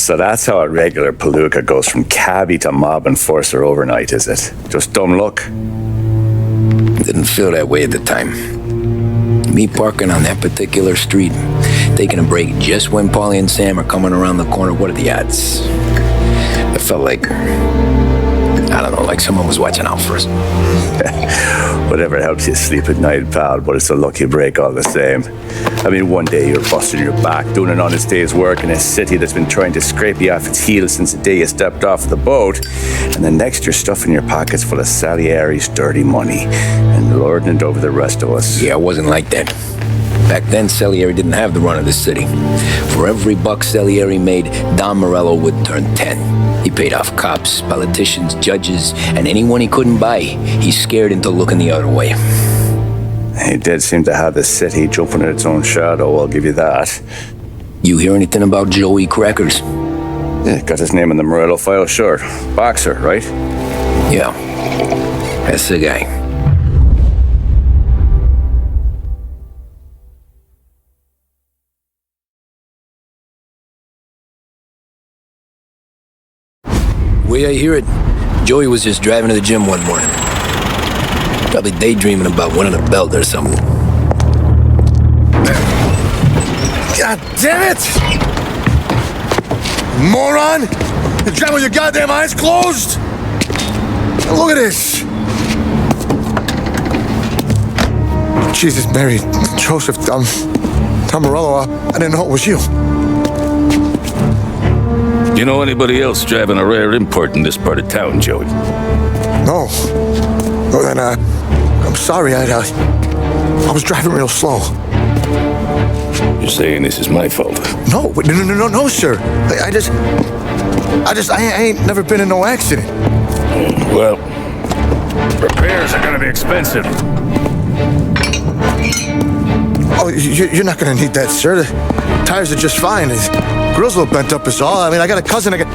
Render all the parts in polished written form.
So that's how a regular palooka goes from cabbie to mob enforcer overnight, is it? Just dumb luck? Didn't feel that way at the time. Me parking on that particular street, taking a break just when Paulie and Sam are coming around the corner, what are the odds? It felt like, I don't know, like someone was watching out for us. Whatever helps you sleep at night, pal, but it's a lucky break all the same. I mean, one day you're busting your back, doing an honest day's work in a city that's been trying to scrape you off its heels since the day you stepped off the boat, and the next you're stuffing your pockets full of Salieri's dirty money and lording it over the rest of us. Yeah, it wasn't like that. Back then, Salieri didn't have the run of the city. For every buck Salieri made, Don Morello would turn 10. He paid off cops, politicians, judges, and anyone he couldn't buy, he scared into looking the other way. He did seem to have the city jumping at its own shadow, I'll give you that. You hear anything about Joey Crackers? Yeah, got his name in the Morello file, sure. Boxer, right? Yeah, that's the guy. The way I hear it, Joey was just driving to the gym one morning. Probably daydreaming about winning a belt or something. God damn it! Moron! You're driving with your goddamn eyes closed? Look at this! Jesus, Mary, Joseph, Tom Morello, I didn't know it was you. You know anybody else driving a rare import in this part of town, Joey? No. Well, then, I'm sorry, I was driving real slow. You're saying this is my fault? No, sir. I ain't never been in no accident. Well, repairs are gonna be expensive. Oh, you're not gonna need that, sir. The tires are just fine. The grill's a little bent up is all. I mean, I got a cousin I got...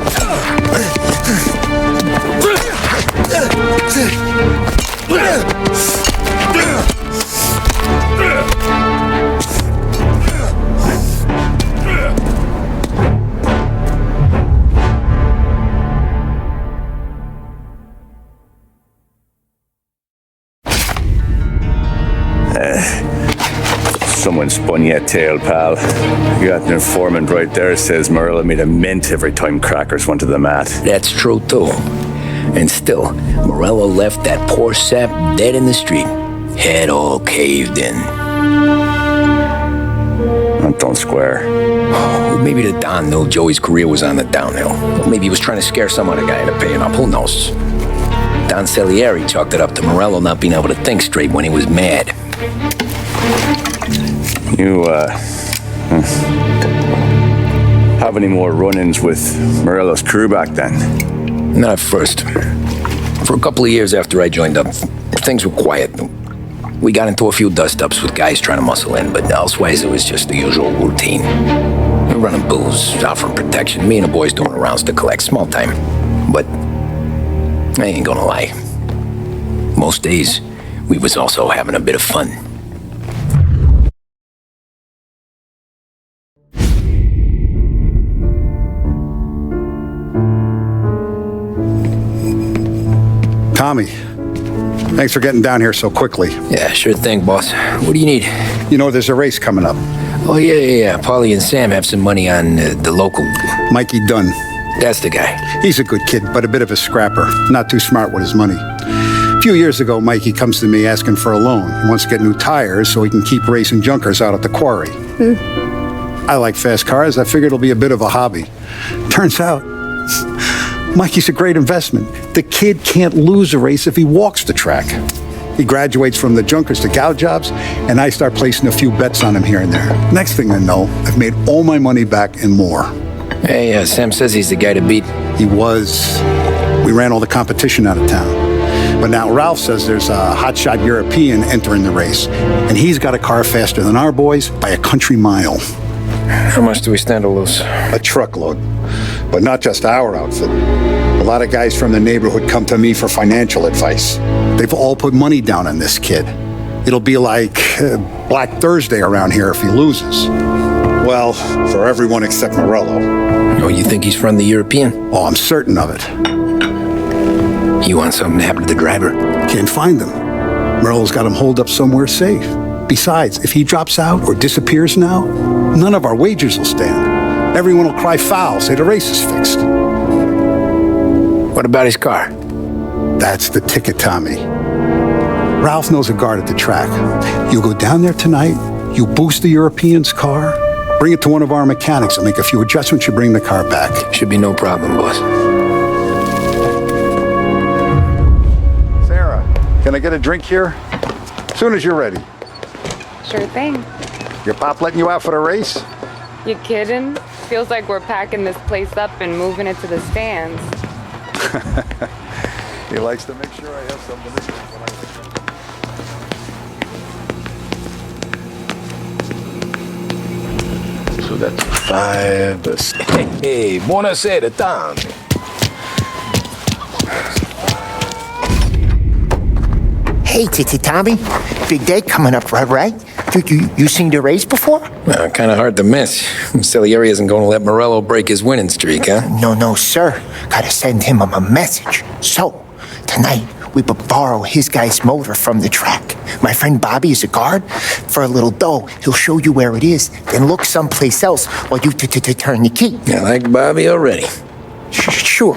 Someone spun you a tale, pal. You got an informant right there says Morello made a mint every time Crackers went to the mat. That's true, too. And still, Morello left that poor sap dead in the street, head all caved in. Don't square. Oh, maybe the Don knew Joey's career was on the downhill. Or maybe he was trying to scare some other guy into paying up. Who knows? Don Salieri chalked it up to Morello not being able to think straight when he was mad. You, have any more run-ins with Morello's crew back then? Not at first. For a couple of years after I joined up, things were quiet. We got into a few dust-ups with guys trying to muscle in, but elsewise it was just the usual routine. We're running booze, offering protection, me and the boys doing rounds to collect, small time. But I ain't gonna lie. Most days, we was also having a bit of fun. Tommy, thanks for getting down here so quickly. Yeah, sure thing, boss. What do you need? You know, there's a race coming up. Oh, yeah. Paulie and Sam have some money on the local... Mikey Dunn. That's the guy. He's a good kid, but a bit of a scrapper. Not too smart with his money. A few years ago, Mikey comes to me asking for a loan. He wants to get new tires so he can keep racing junkers out at the quarry. I like fast cars. I figured it'll be a bit of a hobby. Turns out, Mikey's a great investment. The kid can't lose a race if he walks the track. He graduates from the junkers to gal jobs, and I start placing a few bets on him here and there. Next thing I know, I've made all my money back and more. Hey, Sam says he's the guy to beat. He was. We ran all the competition out of town. But now Ralph says there's a hotshot European entering the race, and he's got a car faster than our boys by a country mile. How much do we stand to lose? A truckload. But not just our outfit. A lot of guys from the neighborhood come to me for financial advice. They've all put money down on this kid. It'll be like Black Thursday around here if he loses. Well, for everyone except Morello. Oh, you think he's from the European? Oh, I'm certain of it. You want something to happen to the driver? Can't find him. Merle's got him holed up somewhere safe. Besides, if he drops out or disappears now, none of our wagers will stand. Everyone will cry foul, say the race is fixed. What about his car? That's the ticket, Tommy. Ralph knows a guard at the track. You go down there tonight, you boost the European's car, bring it to one of our mechanics and make a few adjustments, you bring the car back. Should be no problem, boss. Sarah, can I get a drink here? As soon as you're ready. Sure thing. Your pop letting you out for the race? You kidding? Feels like we're packing this place up and moving it to the stands. He likes to make sure I have something to drink when I So that's 5, that's... Hey, buonasera, Tommy. Hey, Tommy. Big day coming up, right? You seen the race before? Kind of hard to miss. Salieri isn't going to let Morello break his winning streak, huh? No, sir. Gotta send him a message. So, tonight, we borrow his guy's motor from the track. My friend Bobby is a guard. For a little dough, he'll show you where it is, then look someplace else while you turn the key. I like Bobby already. Sure.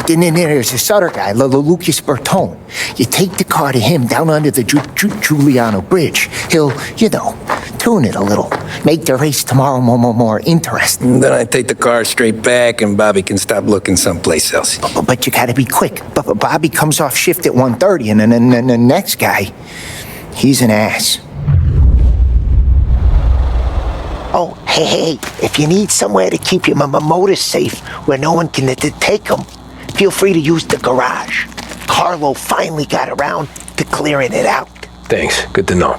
Then there's this other guy, Lucas Bertone. You take the car to him down under the Giuliano Bridge. He'll, tune it a little. Make the race tomorrow more interesting. And then I take the car straight back and Bobby can stop looking someplace else. But you gotta be quick. But Bobby comes off shift at 1:30, and then the next guy, he's an ass. Oh, hey, if you need somewhere to keep your motor safe where no one can take them, feel free to use the garage. Carlo finally got around to clearing it out. Thanks. Good to know.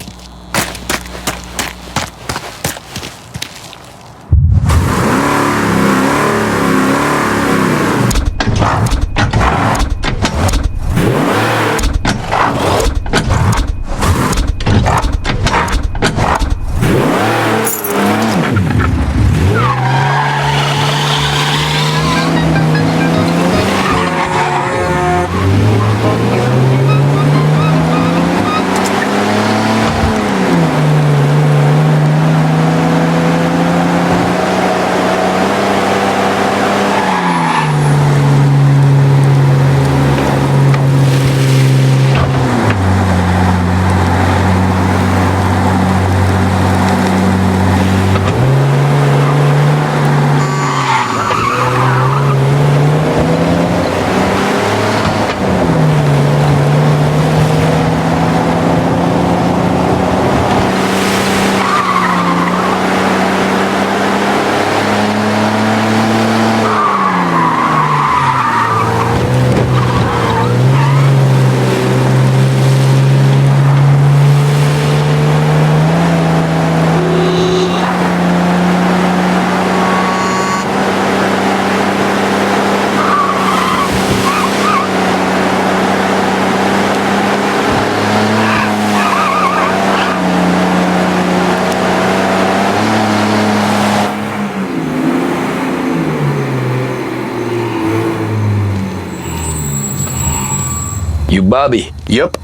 You Bobby? Yep.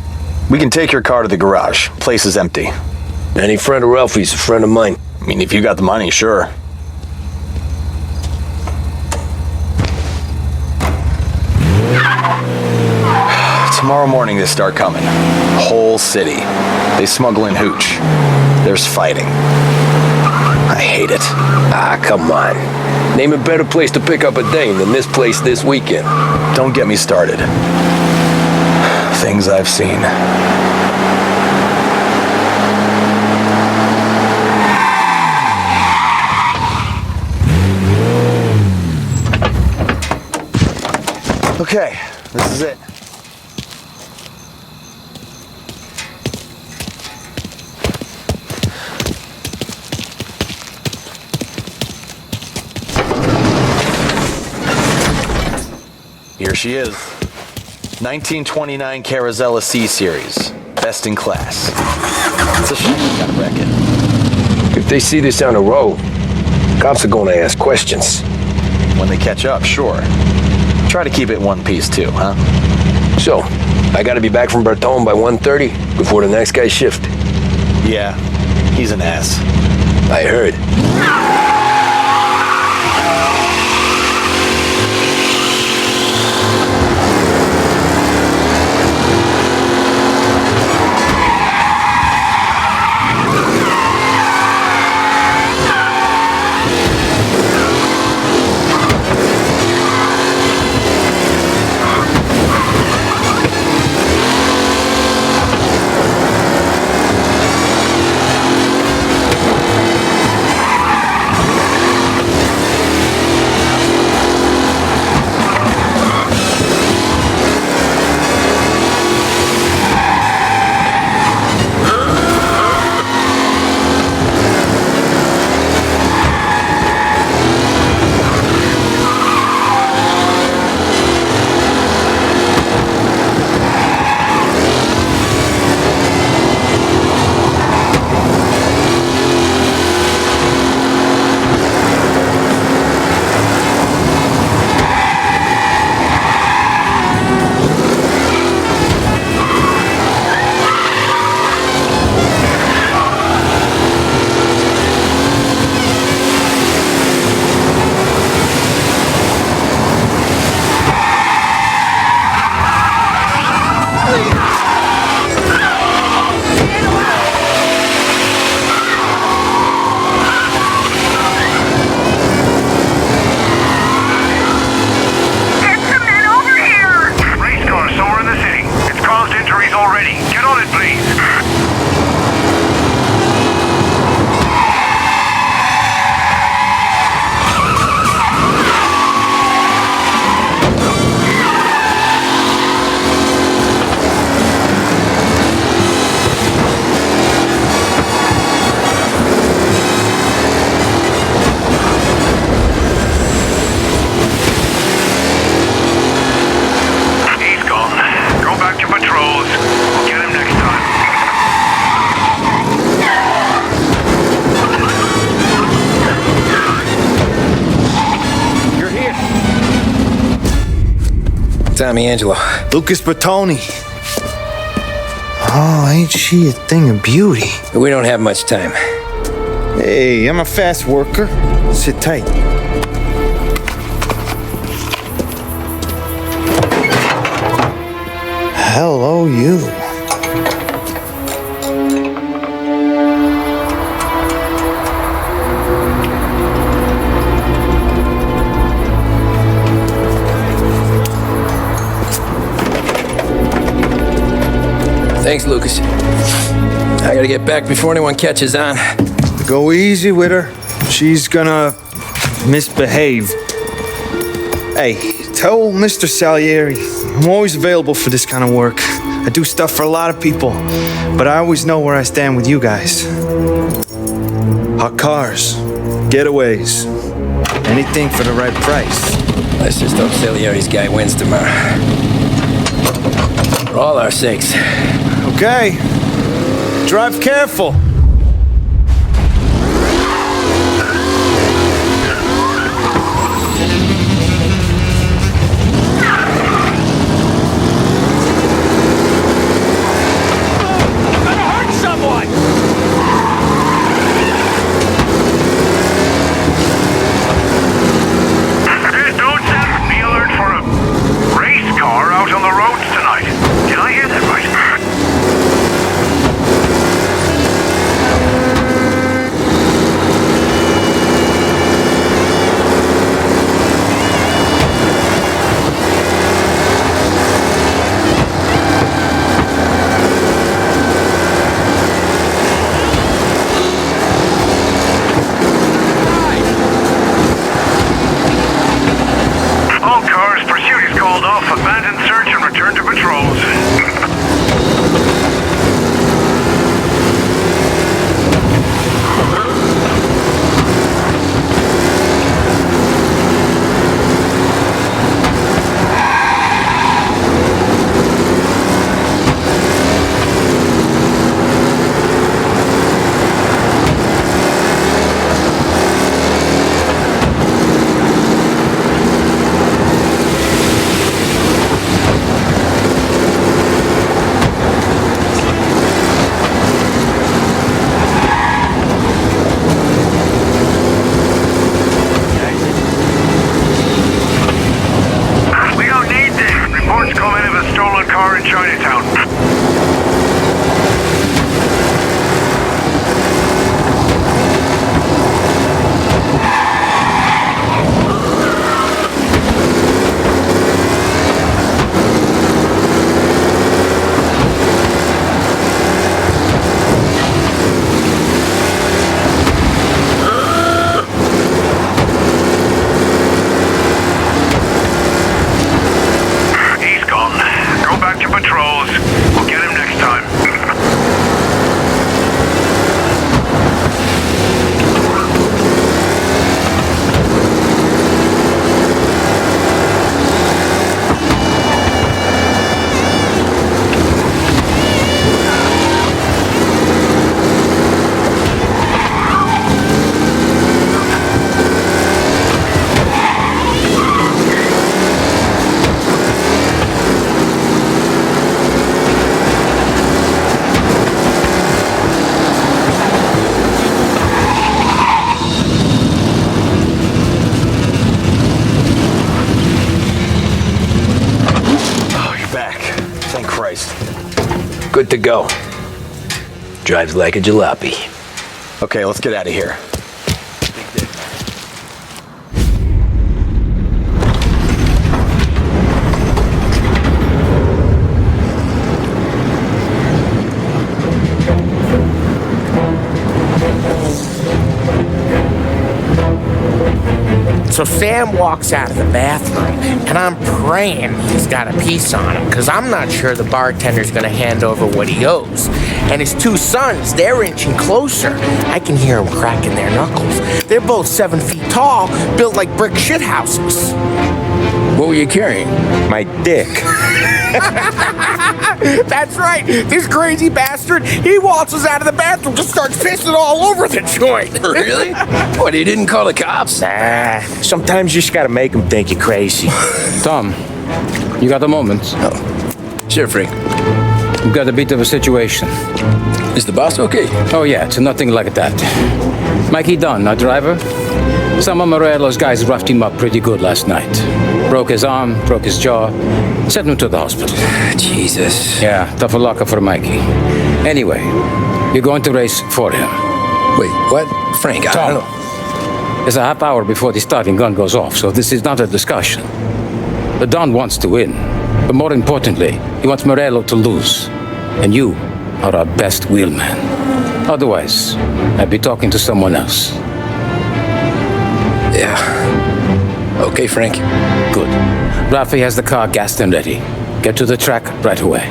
We can take your car to the garage. Place is empty. Any friend of Ralphie's a friend of mine. I mean, if you got the money, sure. Tomorrow morning they start coming. Whole city. They smuggle in hooch. There's fighting. I hate it. Ah, come on. Name a better place to pick up a dame than this place this weekend. Don't get me started. Things I've seen. Okay, this is it. Here she is. 1929 Carazella C-Series. Best in class. It's a shame you gotta wreck it. If they see this on the road, cops are gonna ask questions. When they catch up, sure. Try to keep it one piece too, huh? So, I gotta be back from Bertone by 1:30 before the next guy's shift. Yeah, he's an ass. I heard. Tommy Angelo. Lucas Bertoni. Oh, ain't she a thing of beauty? We don't have much time. Hey, I'm a fast worker. Sit tight. Hello, you. Thanks, Lucas. I gotta get back before anyone catches on. Go easy with her. She's gonna misbehave. Hey, tell Mr. Salieri I'm always available for this kind of work. I do stuff for a lot of people, but I always know where I stand with you guys. Hot cars, getaways, anything for the right price. Let's just hope Salieri's guy wins tomorrow. For all our sakes. Okay. Drive careful. Good to go. Drives like a jalopy. Okay, let's get out of here. So Sam walks out of the bathroom, and I'm praying he's got a piece on him, because I'm not sure the bartender's going to hand over what he owes. And his two sons, they're inching closer. I can hear them cracking their knuckles. They're both 7 feet tall, built like brick shithouses. What were you carrying? My dick. That's right. This crazy bastard, he waltzes out of the bathroom, just starts pissing all over the joint. Really? What, he didn't call the cops? Nah, sometimes you just gotta make them think you're crazy. Tom, you got a moment? Oh. Sure, Frank. We've got a bit of a situation. Is the boss okay? Oh yeah, it's nothing like that. Mikey Dunn, our driver. Some of Morello's guys roughed him up pretty good last night. Broke his arm, broke his jaw, sent him to the hospital. Jesus. Yeah, tougher luck for Mikey. Anyway, you're going to race for him. Wait, what? Frank, I Tom, don't know. it's a half hour before the starting gun goes off, so this is not a discussion. The Don wants to win, but more importantly, he wants Morello to lose. And you are our best wheelman. Otherwise, I'd be talking to someone else. Yeah. Okay, Frank. Good. Rafi has the car gassed and ready. Get to the track right away.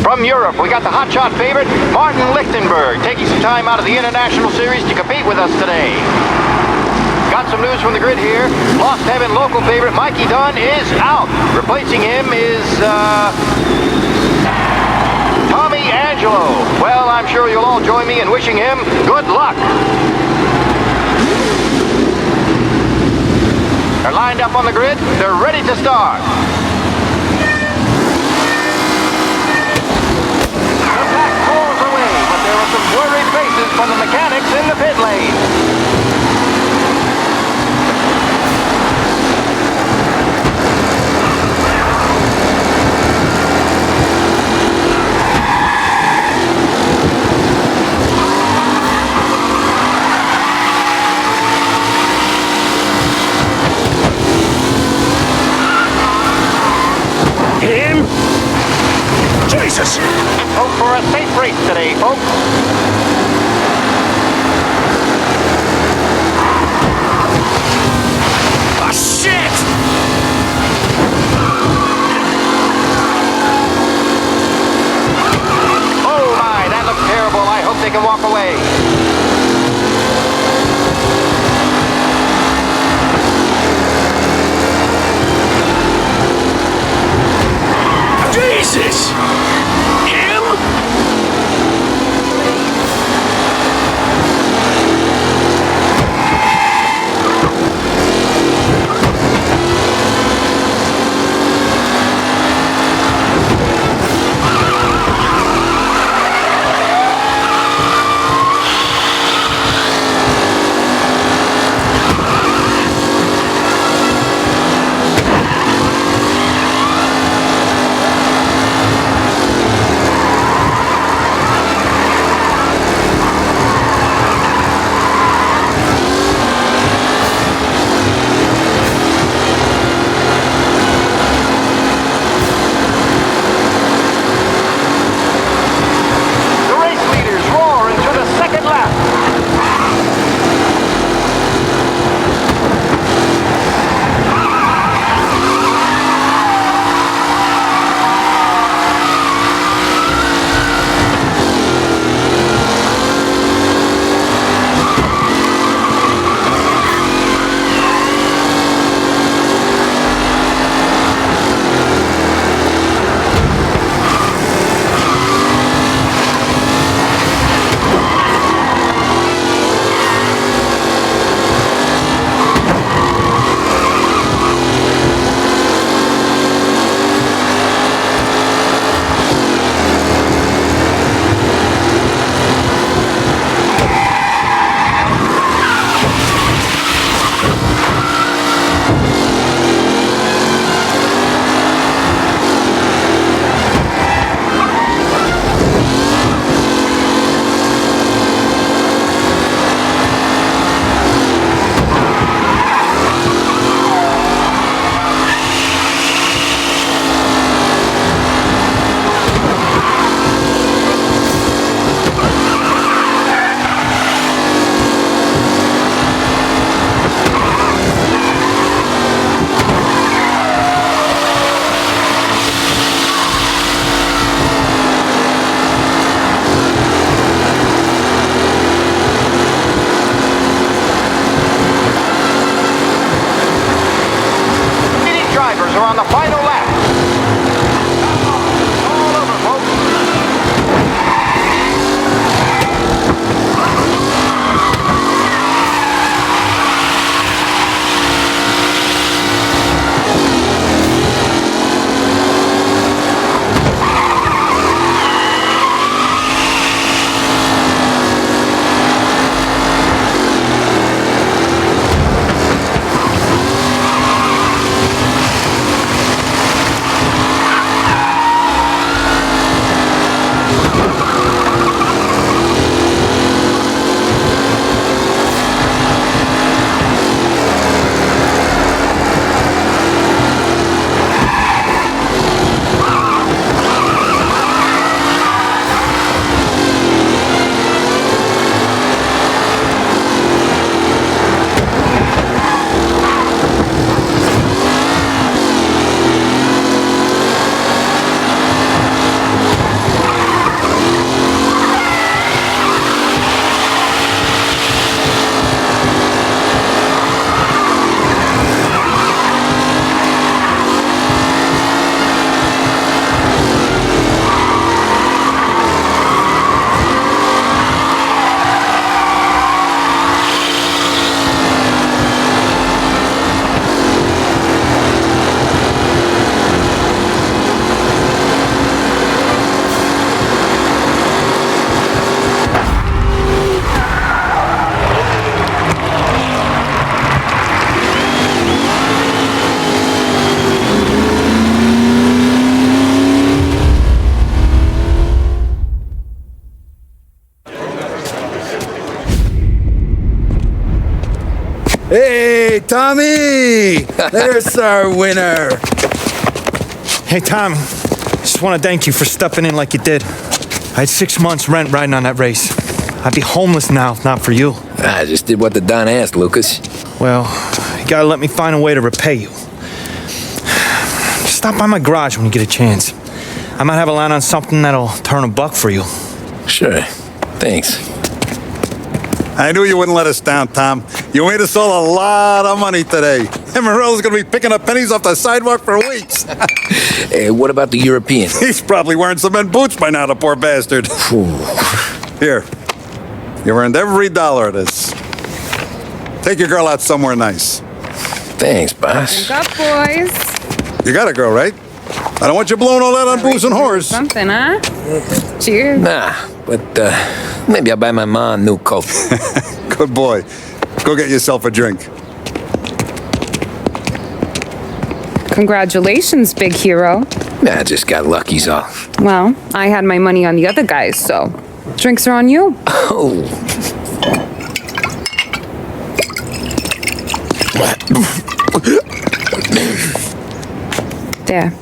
From Europe, we got the hotshot favorite, Martin Lichtenberg, taking some time out of the International Series to compete with us today. Got some news from the grid here. Lost Heaven local favorite Mikey Dunn is out. Replacing him is, Tommy Angelo. Well, I'm sure you'll all join me in wishing him good luck. They're lined up on the grid. They're ready to start. There are some worried faces from the mechanics in the pit lane. Him? Jesus! Hope for a safe race today, folks. Ah, shit! Oh my, that looks terrible. I hope they can walk away. Jesus! Him? final lap. All over, folks. Hey, Tommy! There's our winner. Hey, Tom. Just want to thank you for stepping in like you did. I had 6 months rent riding on that race. I'd be homeless now if not for you. I just did what the Don asked, Lucas. Well, you gotta let me find a way to repay you. Just stop by my garage when you get a chance. I might have a line on something that'll turn $1 for you. Sure. Thanks. I knew you wouldn't let us down, Tom. You made us all a lot of money today. And Morello's gonna be picking up pennies off the sidewalk for weeks. Hey, what about the European? He's probably wearing cement boots by now, the poor bastard. Here. You earned every dollar of this. Take your girl out somewhere nice. Thanks, boss. Drink up, boys. You got a girl, right? I don't want you blowing all that on booze and whores. Something, huh? Cheers. Nah, but maybe I'll buy my mom a new coat. Good boy. Go get yourself a drink. Congratulations, big hero. Nah, I just got lucky's all. Well, I had my money on the other guys, so drinks are on you. Oh. There.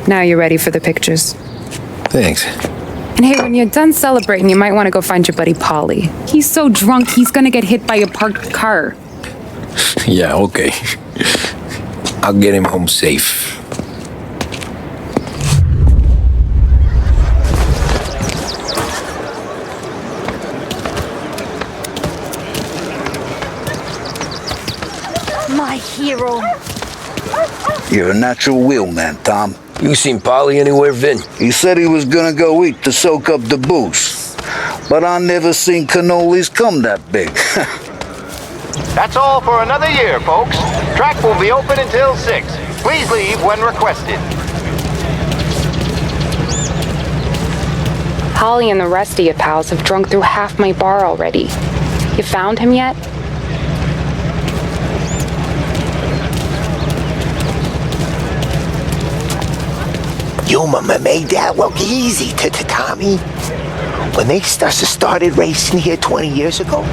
Now you're ready for the pictures. Thanks. And hey, when you're done celebrating, you might want to go find your buddy Polly. He's so drunk, he's gonna get hit by a parked car. Yeah, okay. I'll get him home safe. My hero. You're a natural wheelman, Tom. You seen Polly anywhere, Vin? He said he was gonna go eat to soak up the booze. But I never seen cannolis come that big. That's all for another year, folks. Track will be open until 6. Please leave when requested. Holly and the rest of your pals have drunk through half my bar already. You found him yet? You made that look easy to Tommy. When they started racing here 20 years ago,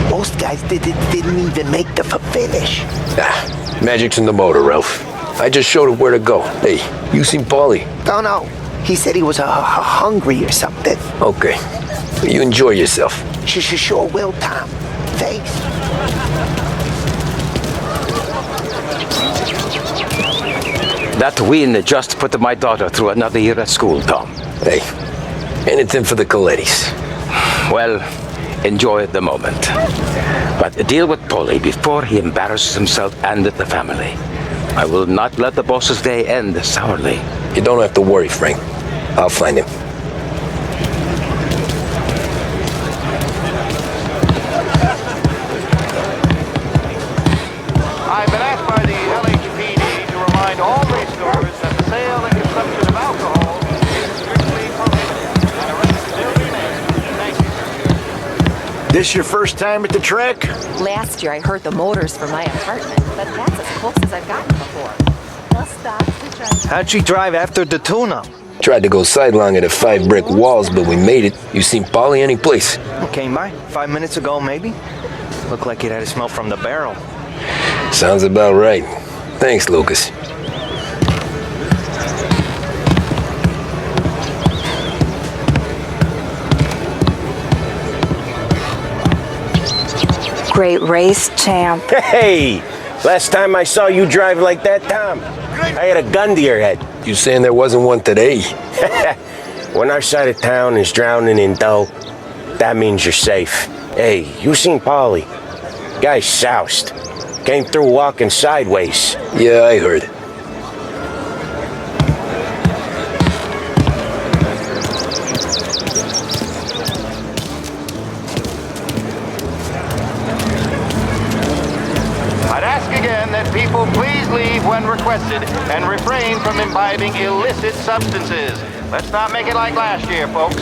most guys didn't even make the finish. Ah, magic's in the motor, Ralph. I just showed him where to go. Hey, you seen Paulie? No. He said he was hungry or something. Okay. You enjoy yourself. Sure will, Tom. Thanks. That win just put my daughter through another year at school, Tom. Hey, anything for the Colettis. Well, enjoy the moment. But deal with Polly before he embarrasses himself and the family. I will not let the boss's day end sourly. You don't have to worry, Frank. I'll find him. I've been asked by the LHPD to remind all racegorers that the sale and consumption of alcohol is strictly prohibited. And arrest will remain. Thank you. This your first time at the track? Last year I heard the motors from my apartment, but that's as close as I've gotten before. How'd she drive after the tune-up? Tried to go sidelong at the 5 brick walls, but we made it. You seen Polly any place? Came by 5 minutes ago, maybe. Looked like it had a smell from the barrel. Sounds about right. Thanks, Lucas. Great race, champ. Hey! Last time I saw you drive like that, Tom, I had a gun to your head. You saying there wasn't one today? When our side of town is drowning in dough, that means you're safe. Hey, you seen Polly? Guy's soused. Came through walking sideways. Yeah, I heard. I'd ask again that people please leave when requested and refrain from imbibing illicit substances. Let's not make it like last year, folks.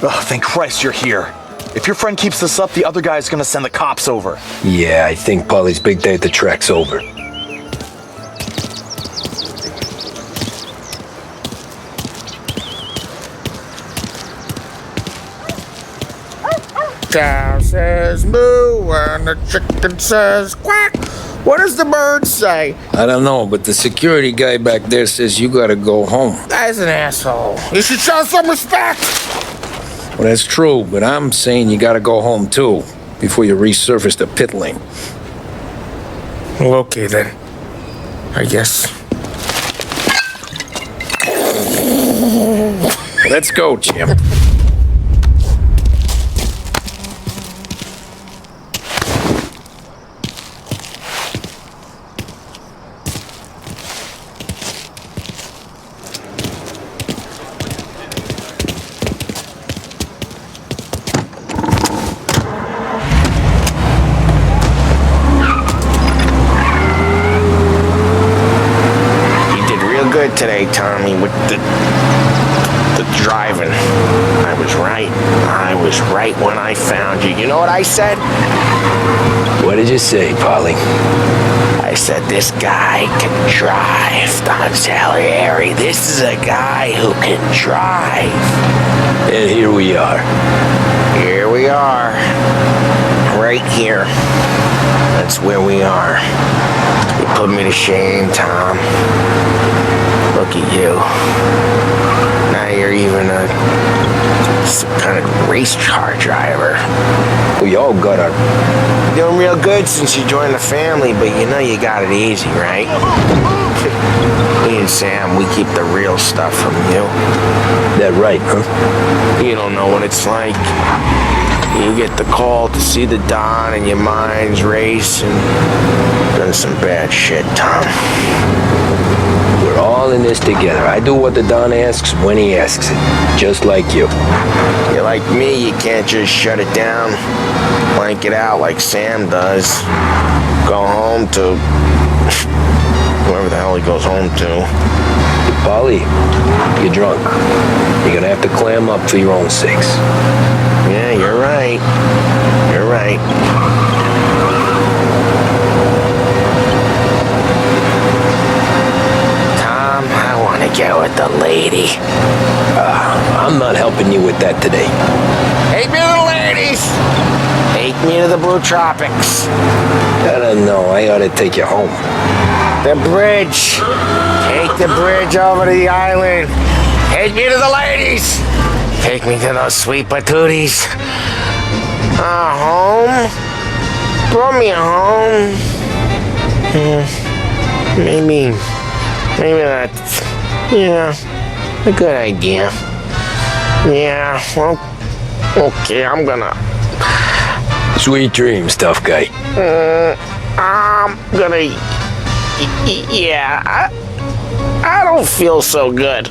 Oh, thank Christ you're here. If your friend keeps this up, the other guy's gonna send the cops over. Yeah, I think Polly's big day at the track's over. Cow says moo and the chicken says quack. What does the bird say? I don't know, but the security guy back there says you gotta go home. Guy's an asshole. You should show some respect. Well, that's true, but I'm saying you gotta go home too, before you resurface the pit lane. Well, okay then. I guess. Let's go, champ. Good today, Tommy, with the driving. I was right. I was right when I found you. You know what I said? What did you say, Polly? I said this guy can drive, Don Salieri. This is a guy who can drive. And here we are. Here we are. Right here. That's where we are. You put me to shame, Tom. Look at you. Now you're even some kind of race car driver. We all got our... You're doing real good since you joined the family, but you know you got it easy, right? Me and Sam, we keep the real stuff from you. That right, huh? You don't know what it's like. You get the call to see the Don and your mind's racing. Done some bad shit, Tom. We're all in this together. I do what the Don asks when he asks it. Just like you. You're like me, you can't just shut it down. Blank it out like Sam does. Go home to... whoever the hell he goes home to. Polly, you're drunk. You're gonna have to clam up for your own sakes. Yeah, you're right. You're right. Tom, I want to get with the lady. I'm not helping you with that today. Take me to the ladies! Take me to the Blue Tropics. I don't know. I ought to take you home. The bridge. Take the bridge over to the island. Take me to the ladies. Take me to those sweet patooties. Home? Brought me home. Maybe that's, a good idea. Yeah, well, okay, I'm gonna Sweet dreams, tough guy. I'm gonna... yeah, I don't feel so good.